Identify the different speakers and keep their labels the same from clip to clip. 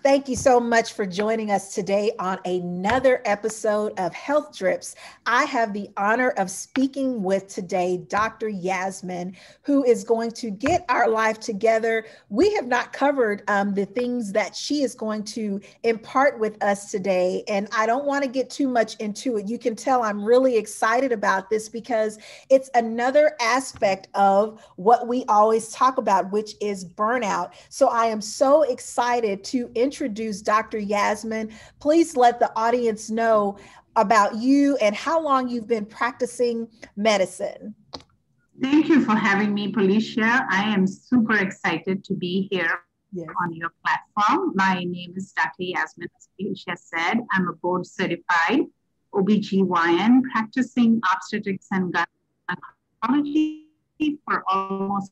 Speaker 1: Thank you so much for joining us today on another episode of Health Drips. I have the honor of speaking with today Dr. Yasmin, who is going to get our life together. We have not covered the things that she is going to impart with us today, and I don't want to get too much into it. You can tell I'm really excited about this because it's another aspect of what we always talk about, which is burnout. So I am so excited to introduce Dr. Yasmin. Please let the audience know about you and how long you've been practicing medicine.
Speaker 2: Thank you for having me, Paulishia. I am super excited to be here on your platform. My name is Dr. Yasmin, as Paulishia said. I'm a board certified OBGYN practicing obstetrics and gynecology for almost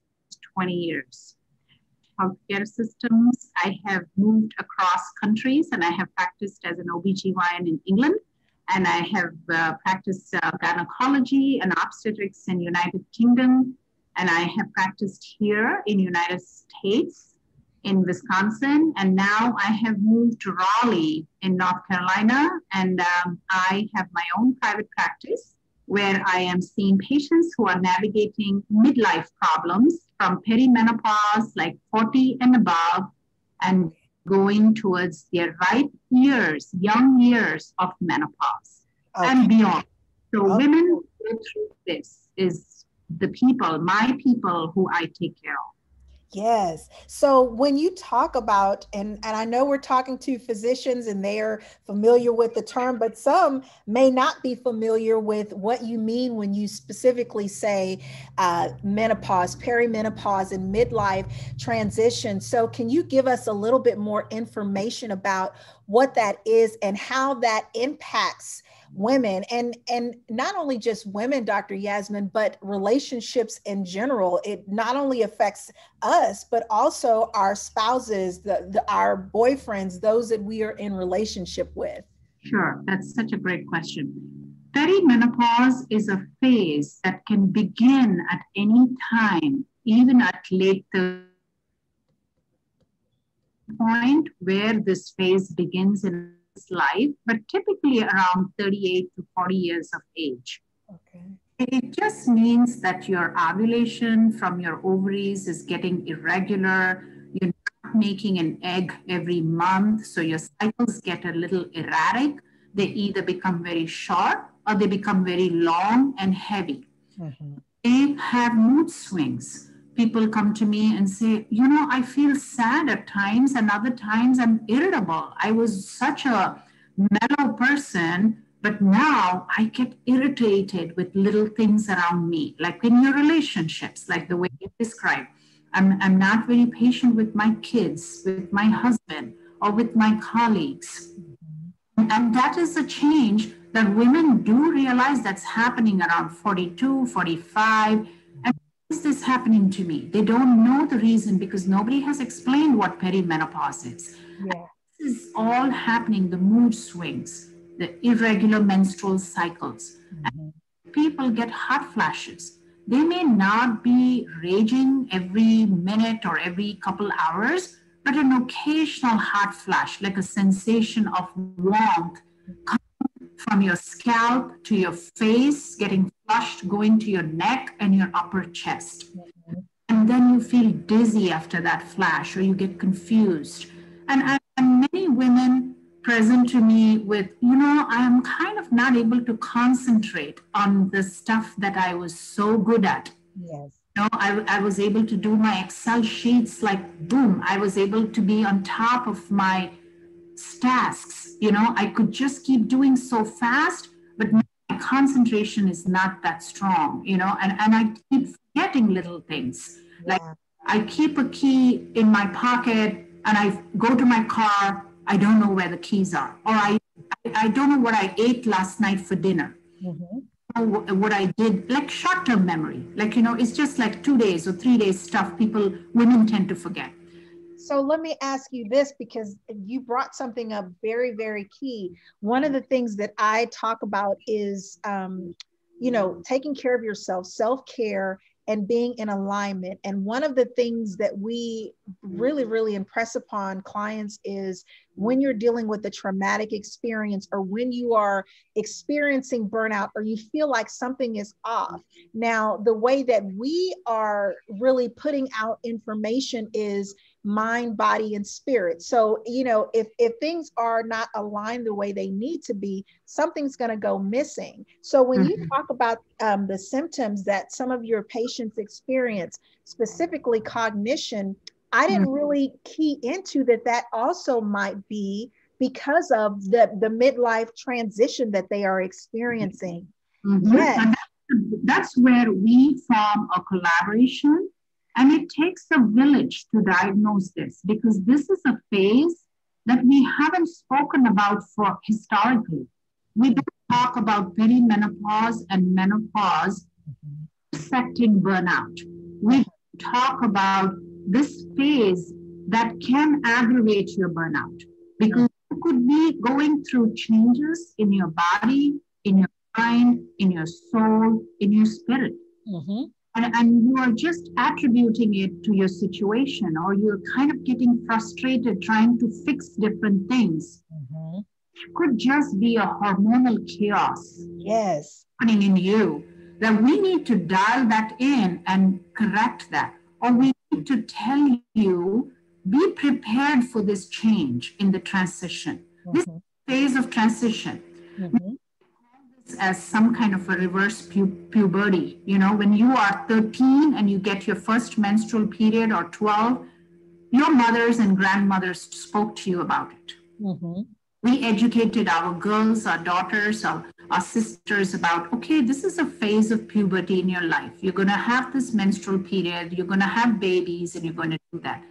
Speaker 2: 20 years. Healthcare systems. I have moved across countries and I have practiced as an OBGYN in England, and I have practiced gynecology and obstetrics in United Kingdom, and I have practiced here in United States, in Wisconsin, and now I have moved to Raleigh in North Carolina, and I have my own private practice where I am seeing patients who are navigating midlife problems from perimenopause, like 40 and above, and going towards their ripe years, young years of menopause and beyond. So women who go through this is the people, my people who I take care of.
Speaker 1: Yes. So when you talk about, and I know we're talking to physicians and they are familiar with the term, but some may not be familiar with what you mean when you specifically say menopause, perimenopause, and midlife transition. So can you give us a little bit more information about what that is and how that impacts women, and not only just women, Dr. Yasmin, but relationships in general? It not only affects us, but also our spouses, our boyfriends, those that we are in relationship with.
Speaker 2: Sure, that's such a great question. Perimenopause is a phase that can begin at any time, even at late 30s. Point where this phase begins in life, but typically around 38 to 40 years of age. Okay. It just means that your ovulation from your ovaries is getting irregular. You're not making an egg every month, so your cycles get a little erratic. They either become very short or they become very long and heavy. Mm-hmm. They have mood swings. People come to me and say, I feel sad at times, and other times I'm irritable. I was such a mellow person, but now I get irritated with little things around me, like in your relationships, like the way you described. I'm not very patient with my kids, with my husband, or with my colleagues. And that is a change that women do realize that's happening around 42, 45. Is this happening to me? They don't know the reason because nobody has explained what perimenopause is. Yeah. This is all happening, the mood swings, the irregular menstrual cycles. Mm-hmm. And people get hot flashes. They may not be raging every minute or every couple hours, but an occasional hot flash, like a sensation of warmth from your scalp to your face, getting flushed, going to your neck and your upper chest. Mm-hmm. And then you feel dizzy after that flash, or you get confused. And many women present to me with, I am kind of not able to concentrate on the stuff that I was so good at. Yes. I was able to do my Excel sheets like boom. I was able to be on top of my tasks. I could just keep doing so fast, but my concentration is not that strong, and I keep forgetting little things. Yeah. Like I keep a key in my pocket and I go to my car. I don't know where the keys are, or I don't know what I ate last night for dinner. Mm-hmm. What I did, like short-term memory, like, it's just like 2 days or 3 days stuff women tend to forget.
Speaker 1: So let me ask you this, because you brought something up very, very key. One of the things that I talk about is, taking care of yourself, self-care, and being in alignment. And one of the things that we really, really impress upon clients is when you're dealing with a traumatic experience, or when you are experiencing burnout, or you feel like something is off. Now, the way that we are really putting out information is mind, body, and spirit. So, if things are not aligned the way they need to be, something's going to go missing. So when you talk about the symptoms that some of your patients experience, specifically cognition, I didn't really key into that also might be because of the midlife transition that they are experiencing.
Speaker 2: Yes. And that's where we form a collaboration. And it takes a village to diagnose this, because this is a phase that we haven't spoken about for historically. We don't talk about perimenopause and menopause affecting burnout. We talk about this phase that can aggravate your burnout, because you could be going through changes in your body, in your mind, in your soul, in your spirit. And you are just attributing it to your situation, or you're kind of getting frustrated trying to fix different things. It could just be a hormonal chaos happening in you, that we need to dial that in and correct that. Or we need to tell you, be prepared for this change in the transition, this phase of transition. As some kind of a reverse puberty. When you are 13 and you get your first menstrual period, or 12, your mothers and grandmothers spoke to you about it. We educated our girls, our daughters, our sisters about, okay, this is a phase of puberty in your life. You're going to have this menstrual period, you're going to have babies, and you're going to do that.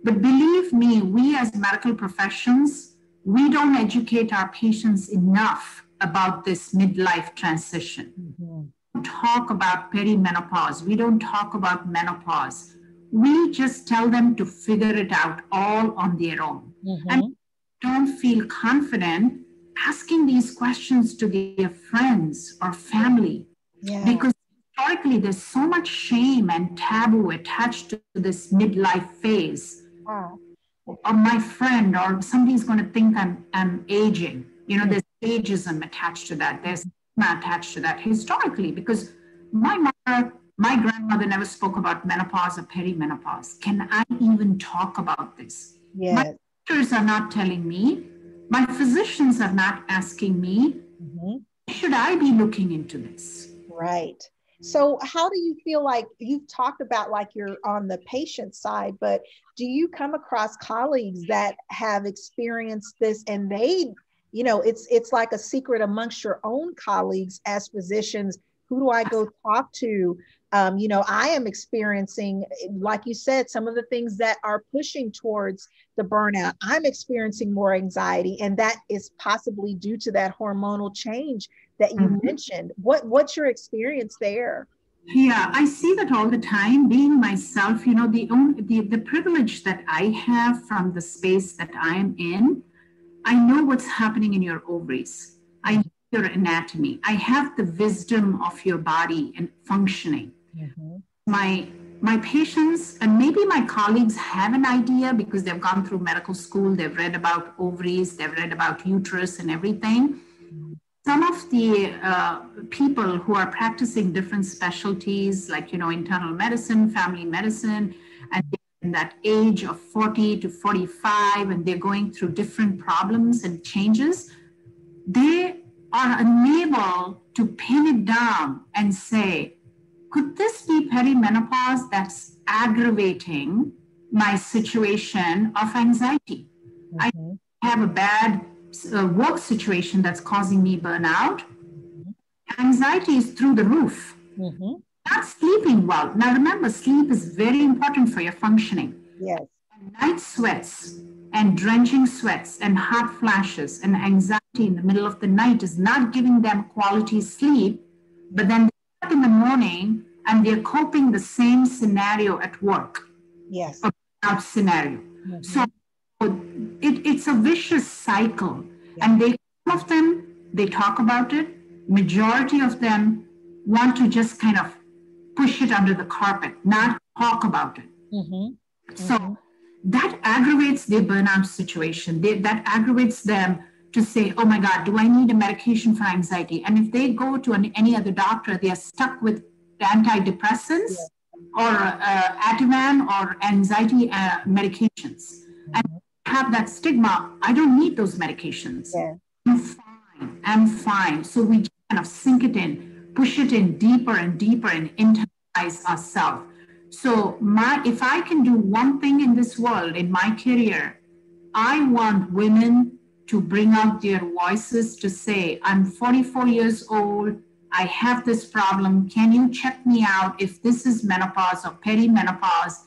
Speaker 2: But believe me, we as medical professions, we don't educate our patients enough about this midlife transition. We don't talk about perimenopause. We don't talk about menopause. We just tell them to figure it out all on their own. And don't feel confident asking these questions to their friends or family. Because historically, there's so much shame and taboo attached to this midlife phase. Or my friend, or somebody's going to think I'm aging. There's ageism attached to that. There's not attached to that historically, because my grandmother never spoke about menopause or perimenopause. Can I even talk about this? My doctors are not telling me. My physicians are not asking me. Should I be looking into this?
Speaker 1: Right. So how do you feel like, you've talked about like you're on the patient side, but do you come across colleagues that have experienced this, and they, it's like a secret amongst your own colleagues as physicians? Who do I go talk to? I am experiencing, like you said, some of the things that are pushing towards the burnout. I'm experiencing more anxiety, and that is possibly due to that hormonal change that you mentioned. What's your experience there?
Speaker 2: Yeah, I see that all the time. Being myself, the privilege that I have from the space that I am in, I know what's happening in your ovaries. I know your anatomy. I have the wisdom of your body and functioning. My patients, and maybe my colleagues, have an idea because they've gone through medical school. They've read about ovaries. They've read about uterus and everything. Some of the people who are practicing different specialties, like, internal medicine, family medicine, and in that age of 40 to 45, and they're going through different problems and changes, they are unable to pin it down and say, could this be perimenopause that's aggravating my situation of anxiety? I have a bad work situation that's causing me burnout. Anxiety is through the roof. Not sleeping well. Now remember, sleep is very important for your functioning.
Speaker 1: Yes.
Speaker 2: Night sweats and drenching sweats and hot flashes and anxiety in the middle of the night is not giving them quality sleep, but then they wake up in the morning and they're coping the same scenario at work.
Speaker 1: Yes.
Speaker 2: Or burnout scenario. So it's a vicious cycle. And some of them, they talk about it. Majority of them want to just kind of push it under the carpet, not talk about it. So that aggravates their burnout situation. That aggravates them to say, oh my God, do I need a medication for anxiety? And if they go to any other doctor, they are stuck with antidepressants or Ativan or anxiety medications. And have that stigma, I don't need those medications. I'm fine. So we kind of sink it in, push it in deeper and deeper and internalize ourselves. So if I can do one thing in this world, in my career, I want women to bring out their voices to say, I'm 44 years old, I have this problem, can you check me out if this is menopause or perimenopause,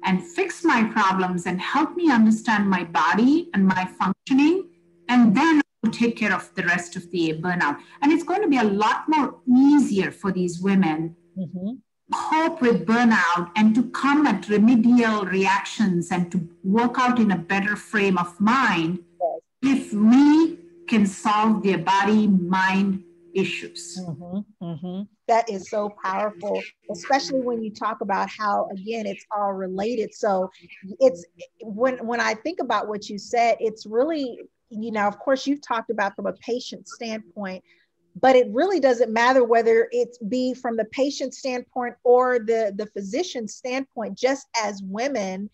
Speaker 2: and fix my problems and help me understand my body and my functioning, and then I'll take care of the rest of the burnout. And it's going to be a lot more easier for these women to cope with burnout and to come at remedial reactions and to work out in a better frame of mind if we can solve their body, mind issues.
Speaker 1: That is so powerful, especially when you talk about how, again, it's all related. So it's when I think about what you said, it's really, of course, you've talked about from a patient standpoint, but it really doesn't matter whether it's be from the patient standpoint or the physician standpoint, just as women,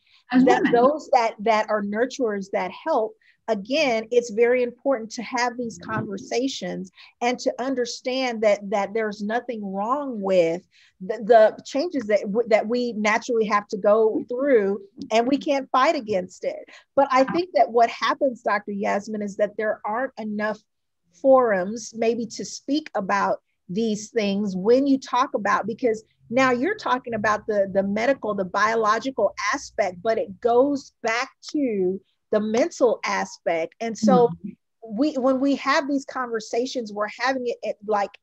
Speaker 1: those that are nurturers that help. Again, it's very important to have these conversations and to understand that there's nothing wrong with the changes that we naturally have to go through, and we can't fight against it. But I think that what happens, Dr. Yasmin, is that there aren't enough forums maybe to speak about these things when you talk about, because now you're talking about the medical, the biological aspect, but it goes back to the mental aspect. And so when we have these conversations, we're having it like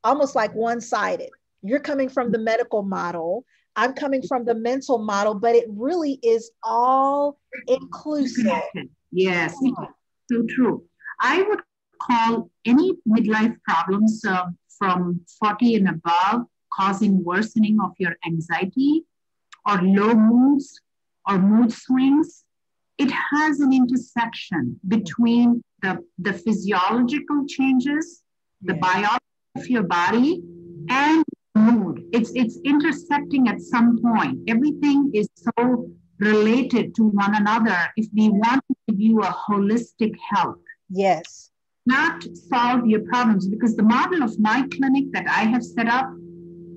Speaker 1: almost like one-sided. You're coming from the medical model, I'm coming from the mental model, but it really is all inclusive.
Speaker 2: Yes, so true. I would call any midlife problems from 40 and above causing worsening of your anxiety or low moods or mood swings. It has an intersection between the physiological changes, the biology of your body, and mood. It's intersecting at some point. Everything is so related to one another if we want to give you a holistic health.
Speaker 1: Yes.
Speaker 2: Not solve your problems, because the model of my clinic that I have set up,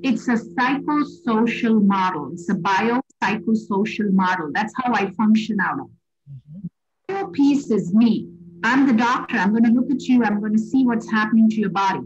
Speaker 2: it's a psychosocial model. It's a biopsychosocial model. That's how I function out of. Your piece is me. I'm the doctor. I'm going to look at you. I'm going to see what's happening to your body.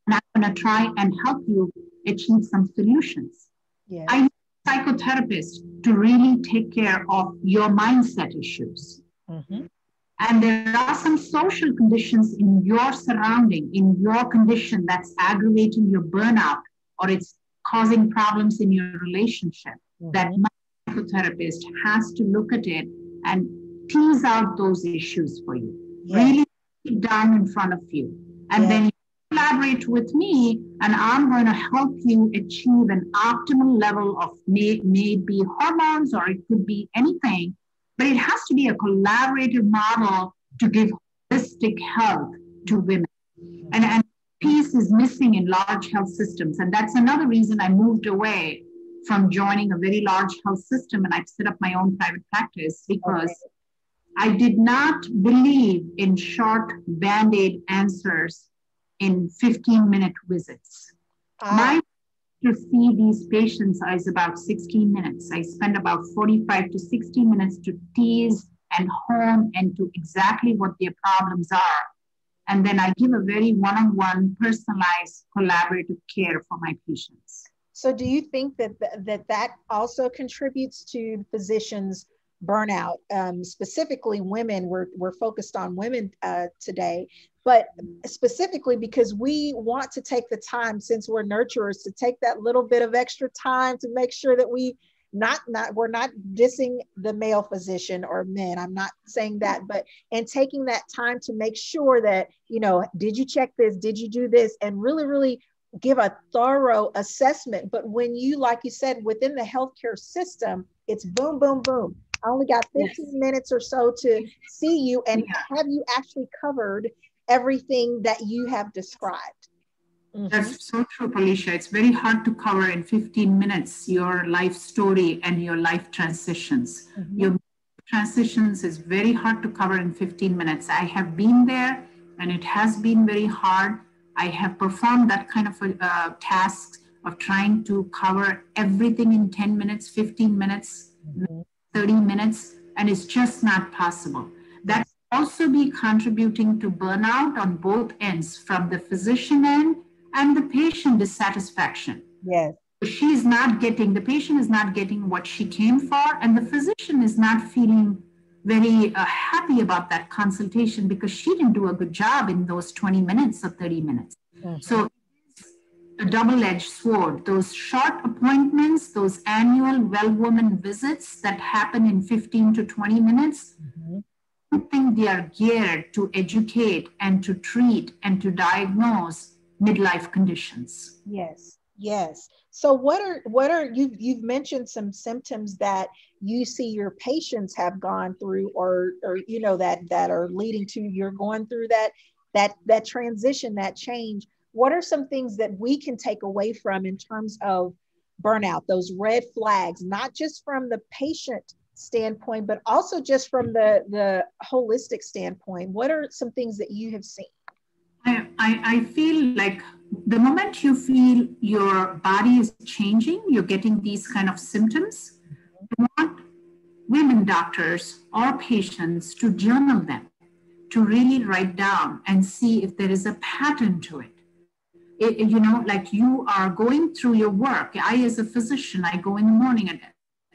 Speaker 2: And I'm going to try and help you achieve some solutions.
Speaker 1: Yeah.
Speaker 2: I need a psychotherapist to really take care of your mindset issues. And there are some social conditions in your surrounding, in your condition that's aggravating your burnout, or it's causing problems in your relationship, that my psychotherapist has to look at it and tease out those issues for you. Really sit down in front of you. And then you collaborate with me, and I'm going to help you achieve an optimal level of maybe hormones, or it could be anything. But it has to be a collaborative model to give holistic health to women. And piece is missing in large health systems. And that's another reason I moved away from joining a very large health system, and I've set up my own private practice, because I did not believe in short Band-Aid answers in 15-minute visits. My to see these patients is about 16 minutes. I spend about 45 to 60 minutes to tease and hone into exactly what their problems are. And then I give a very one-on-one, personalized, collaborative care for my patients.
Speaker 1: So do you think that also contributes to physicians' burnout? Specifically women, we're focused on women today, but specifically because we want to take the time, since we're nurturers, to take that little bit of extra time to make sure that we're not dissing the male physician or men. I'm not saying that, but and taking that time to make sure that, did you check this? Did you do this? And really, really give a thorough assessment. But when you, like you said, within the healthcare system, it's boom, boom, boom. I only got 15 minutes or so to see you, and have you actually covered everything that you have described?
Speaker 2: That's so true, Paulishia. It's very hard to cover in 15 minutes your life story and your life transitions. Your transitions is very hard to cover in 15 minutes. I have been there, and it has been very hard. I have performed that kind of a task of trying to cover everything in 10 minutes, 15 minutes, 30 minutes, and it's just not possible. That also be contributing to burnout on both ends, from the physician end and the patient dissatisfaction.
Speaker 1: Yes.
Speaker 2: The patient is not getting what she came for, and the physician is not feeling very happy about that consultation because she didn't do a good job in those 20 minutes or 30 minutes. So it's a double-edged sword. Those short appointments, those annual well-woman visits that happen in 15 to 20 minutes, I think they are geared to educate and to treat and to diagnose midlife conditions.
Speaker 1: Yes. Yes. So what are you've mentioned some symptoms that you see your patients have gone through, or you know, that are leading to you're going through that transition, that change. What are some things that we can take away from in terms of burnout, those red flags, not just from the patient standpoint, but also just from the holistic standpoint? What are some things that you have seen?
Speaker 2: I feel like the moment you feel your body is changing, you're getting these kind of symptoms, you want women doctors or patients to journal them, to really write down and see if there is a pattern to it. You know, like you are going through your work. I, as a physician, I go in the morning at,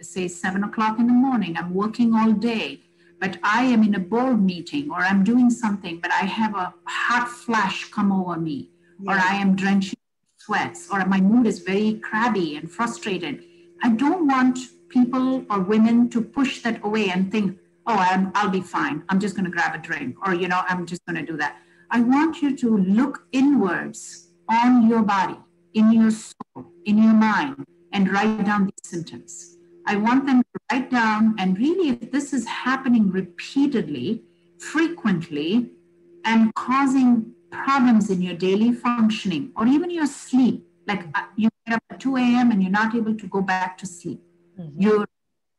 Speaker 2: say, 7 o'clock in the morning. I'm working all day, but I am in a board meeting, or I'm doing something, but I have a hot flash come over me, or I am drenched in sweats, or my mood is very crabby and frustrated. I don't want people or women to push that away and think, oh, I'll be fine. I'm just going to grab a drink, or, you know, I'm just going to do that. I want you to look inwards on your body, in your soul, in your mind, and write down these symptoms. I want them to write down, and really, if this is happening repeatedly, frequently, and causing problems in your daily functioning or even your sleep, like you get up at 2 a.m. and you're not able to go back to sleep. You're in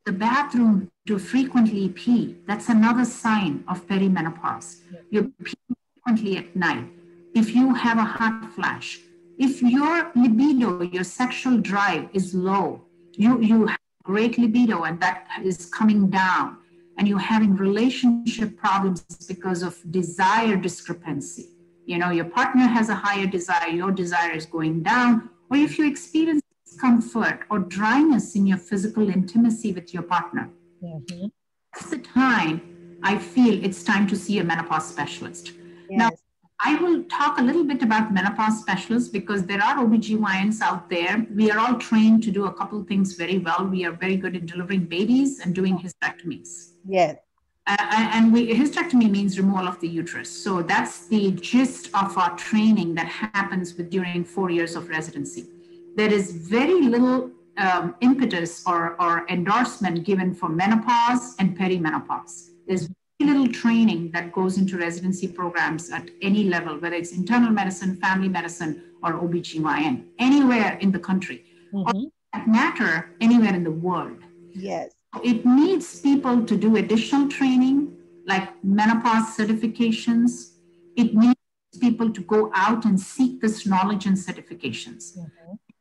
Speaker 2: the bathroom to frequently pee. That's another sign of perimenopause. You're peeing frequently at night. If you have a hot flash, if your libido, your sexual drive is low, you have great libido and that is coming down, and you're having relationship problems because of desire discrepancy. You know, your partner has a higher desire, your desire is going down, or if you experience discomfort or dryness in your physical intimacy with your partner, that's the time I feel it's time to see a menopause specialist. Yes. Now, I will talk a little bit about menopause specialists because there are OBGYNs out there. We are all trained to do a couple of things very well. We are very good at delivering babies and doing hysterectomies.
Speaker 1: Yes.
Speaker 2: And hysterectomy means removal of the uterus. So that's the gist of our training that happens during 4 years of residency. There is very little impetus or endorsement given for menopause and perimenopause. There's very little training that goes into residency programs at any level, whether it's internal medicine, family medicine, or OBGYN, anywhere in the country, or for that matter, anywhere in the world.
Speaker 1: Yes.
Speaker 2: It needs people to do additional training, like menopause certifications. It needs people to go out and seek this knowledge and certifications.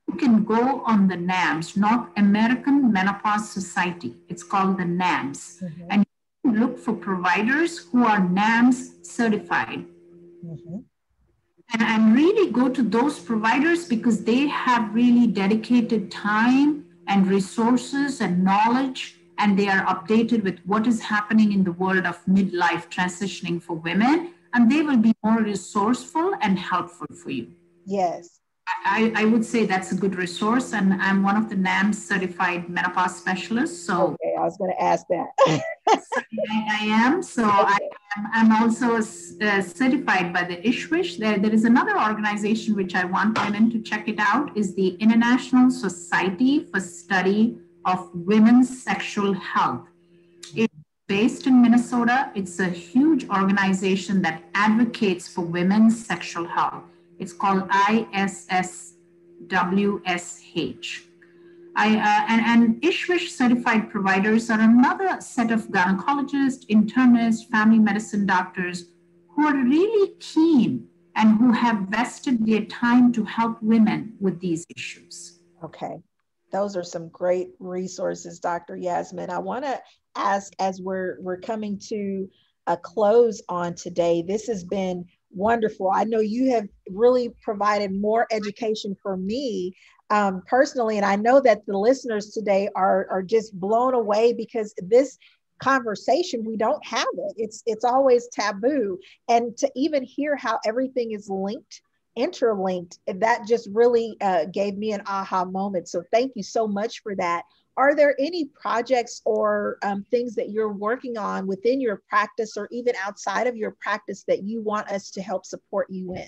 Speaker 2: You can go on the NAMS, North American Menopause Society. It's called the NAMS. And you can look for providers who are NAMS certified. And really go to those providers because they have really dedicated time and resources and knowledge, and they are updated with what is happening in the world of midlife transitioning for women, and they will be more resourceful and helpful for you.
Speaker 1: Yes.
Speaker 2: I would say that's a good resource, and I'm one of the NAMS certified menopause specialists. So
Speaker 1: okay, I was going to ask that.
Speaker 2: I am. So I I'm also certified by the ISHWISH. There is another organization which I want women to check it out, is the International Society for Study of Women's Sexual Health. It's based in Minnesota. It's a huge organization that advocates for women's sexual health. It's called ISSWSH. And ISHWISH certified providers are another set of gynecologists, internists, family medicine doctors who are really keen and who have vested their time to help women with these issues.
Speaker 1: Okay. Those are some great resources, Dr. Yasmin. I want to ask, as we're coming to a close on today, this has been wonderful. I know you have really provided more education for me personally, and I know that the listeners today are just blown away, because this conversation, we don't have it. It's always taboo. And to even hear how everything is linked, interlinked, that just really gave me an aha moment. So thank you so much for that. Are there any projects or things that you're working on within your practice or even outside of your practice that you want us to help support you in?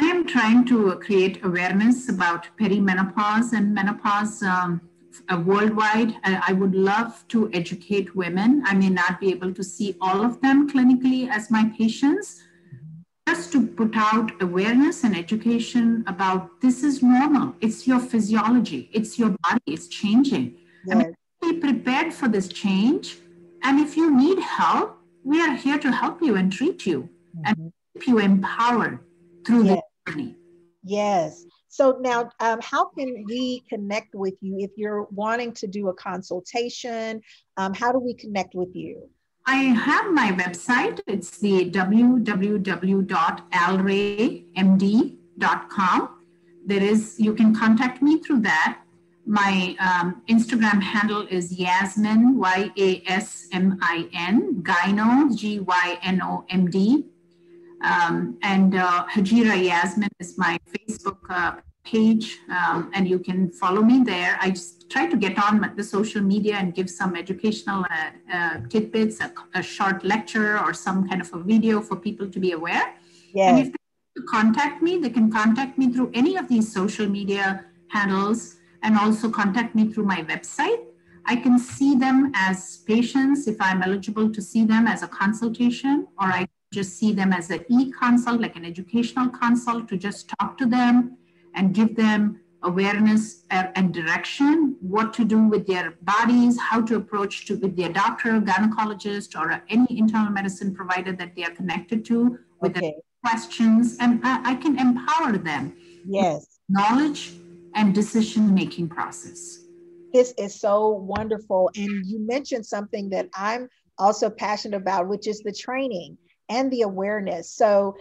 Speaker 2: I am trying to create awareness about perimenopause and menopause worldwide. I would love to educate women. I may not be able to see all of them clinically as my patients, just to put out awareness and education about this is normal. It's your physiology. It's your body. It's changing. Yes. I mean, be prepared for this change. And if you need help, we are here to help you and treat you and keep you empowered through this journey.
Speaker 1: Yes. So now, how can we connect with you if you're wanting to do a consultation? How do we connect with you?
Speaker 2: I have my website. It's the www.alraymd.com. You can contact me through that. My Instagram handle is Yasmin, Yasmin, Gyno, Gynomd. And Hajira Yasmin is my Facebook page, and you can follow me there. I just try to get on the social media and give some educational tidbits, a short lecture or some kind of a video for people to be aware. Yes. And if they want to contact me, they can contact me through any of these social media handles, and also contact me through my website. I can see them as patients if I'm eligible to see them as a consultation, or I just see them as an e-consult, like an educational consult, to just talk to them and give them awareness and direction, what to do with their bodies, how to approach with their doctor, gynecologist, or any internal medicine provider that they are connected to with their questions. And I can empower them.
Speaker 1: Yes.
Speaker 2: With knowledge and decision-making process.
Speaker 1: This is so wonderful. And you mentioned something that I'm also passionate about, which is the training and the awareness. So,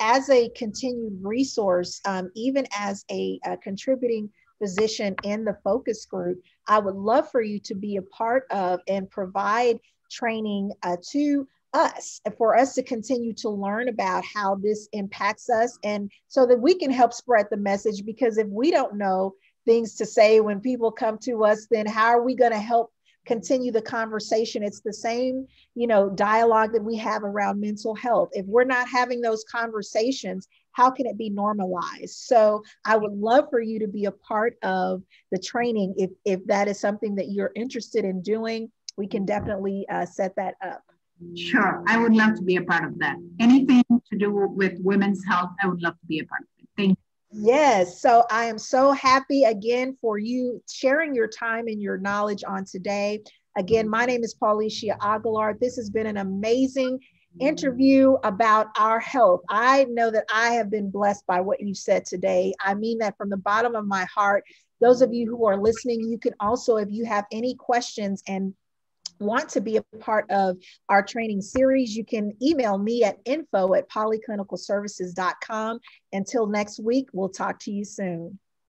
Speaker 1: as a continued resource, even as a contributing physician in the focus group, I would love for you to be a part of and provide training to us, for us to continue to learn about how this impacts us, and so that we can help spread the message. Because if we don't know things to say when people come to us, then how are we going to help continue the conversation? It's the same, dialogue that we have around mental health. If we're not having those conversations, how can it be normalized? So I would love for you to be a part of the training. If that is something that you're interested in doing, we can definitely set that up.
Speaker 2: Sure. I would love to be a part of that. Anything to do with women's health, I would love to be a part of it. Thank you.
Speaker 1: Yes. So I am so happy again for you sharing your time and your knowledge on today. Again, my name is Paulishia Augillard. This has been an amazing interview about our health. I know that I have been blessed by what you said today. I mean that from the bottom of my heart. Those of you who are listening, you can also, if you have any questions and want to be a part of our training series, you can email me at info@polyclinicalservices.com. Until next week, we'll talk to you soon.